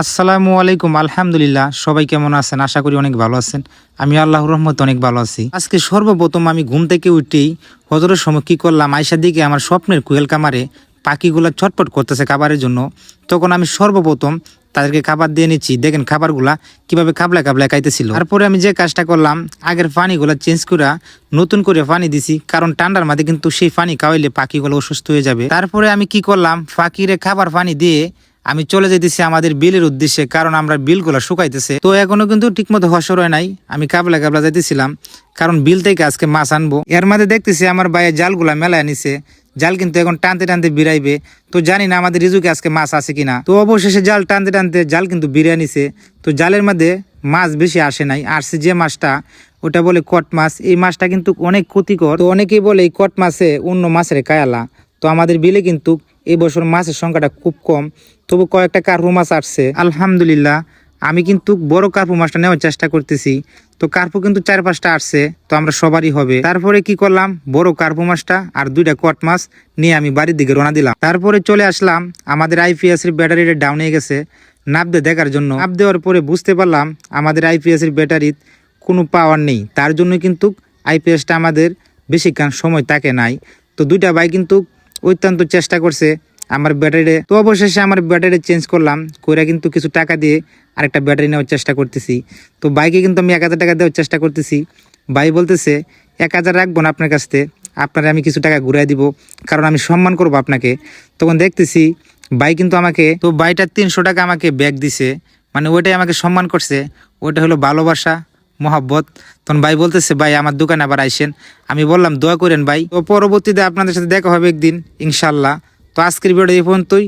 আসসালামু আলাইকুম। আলহামদুলিল্লাহ, সবাই কেমন আছেন? আশা করি অনেক ভালো আছেন। আমি আল্লাহর রহমতে অনেক ভালো আছি। আজকে সর্বপ্রথম আমি ঘুম থেকে উঠেই হজরের সময় কি করলাম, আয়সার দিকে আমার স্বপ্নের কুয়েল কামারে পাখিগুলা ছটপট করতেছে খাবারের জন্য। তখন আমি সর্বপ্রথম তাদেরকে খাবার দিয়ে নিচ্ছি। দেখেন খাবারগুলা কিভাবে খাবলা খাবলা খাইতেছিল। তারপরে আমি যে কাজটা করলাম, আগের পানিগুলা চেঞ্জ করে নতুন করে পানি দিছি, কারণ ঠান্ডার মাঝে কিন্তু সেই পানি খাওয়াইলে পাখিগুলো অসুস্থ হয়ে যাবে। তারপরে আমি কি করলাম, পাখিরে খাবার পানি দিয়ে আমি চলে যেতেছি আমাদের বিলের উদ্দেশ্যে, কারণ আমরা বিলগুলা শুকাইতেছে। তো এখনো কিন্তু ঠিকমতো হসর হয় নাই। আমি কাবলা কাবলা যাইতেছিলাম, কারণ বিল থেকে আজকে মাছ আনবো। এর মাঝে দেখতেছি আমার ভাইয়ের জালগুলা মেলায় নিছে। জাল কিন্তু এখন টানতে টানতে বিরাইবে। তো জানি না আমাদের রিজুকে আজকে মাছ আছে কিনা। তো অবশেষে জাল টানতে টানতে জাল কিন্তু বিরিয়ে নিছে। তো জালের মধ্যে মাছ বেশি আসে নাই, আসছে যে মাছটা ওটা বলে কট মাছ। এই মাছটা কিন্তু অনেক ক্ষতিকর। তো অনেকেই বলে এই কট মাছে অন্য মাছের কায়ালা। তো আমাদের বিলে কিন্তু এই বছর মাছের সংখ্যাটা খুব কম, তবু কয়েকটা কার্পু মাছ আসছে আলহামদুলিল্লাহ। আমি কিন্তু বড় কার্পু মাছটা নেওয়ার চেষ্টা করতেছি। তো কার্পু কিন্তু 4-5টা আসছে, তো আমরা সবারই হবে। তারপরে কি করলাম, বড় কার্পু মাছটা আর 2টা কট মাছ নিয়ে আমি বাড়ির দিকে রওনা দিলাম। তারপরে চলে আসলাম, আমাদের আইপিএস এর ব্যাটারিটা ডাউন হয়ে গেছে, নাপদে দেখার জন্য। নাপ দেওয়ার পরে বুঝতে পারলাম আমাদের আইপিএস এর ব্যাটারির কোনো পাওয়ার নেই। তার জন্য কিন্তু আইপিএসটা আমাদের বেশিক্ষণ সময় থাকে নাই। তো 2টা ভাই কিন্তু অত্যন্ত চেষ্টা করছে আমার ব্যাটারি। তো অবশেষে আমার ব্যাটারি চেঞ্জ করলাম, কইরা কিন্তু কিছু টাকা দিয়ে আরেকটা ব্যাটারি নেওয়ার চেষ্টা করতেছি। তো বাইকে কিন্তু আমি 1000 টাকা দেওয়ার চেষ্টা করতেছি। ভাই বলতেছে 1000 রাখবো না আপনার কাছ থেকে, আপনারা আমি কিছু টাকা ঘুরাই দিব, কারণ আমি সম্মান করব আপনাকে। তখন দেখতেছি ভাই কিন্তু আমাকে, তো ভাইটা 300 টাকা আমাকে ব্যাগ দিছে, মানে ওইটাই আমাকে সম্মান করছে। ওইটা হলো ভালোবাসা, মহাব্বত। তখন ভাই বলতেছে ভাই আমার দোকানে আবার আইসেন। আমি বললাম দোয়া করেন ভাই। তো পরবর্তীতে আপনাদের সাথে দেখা হবে একদিন ইনশাল্লাহ। তো আজকের ভিডিও এই পর্যন্তই।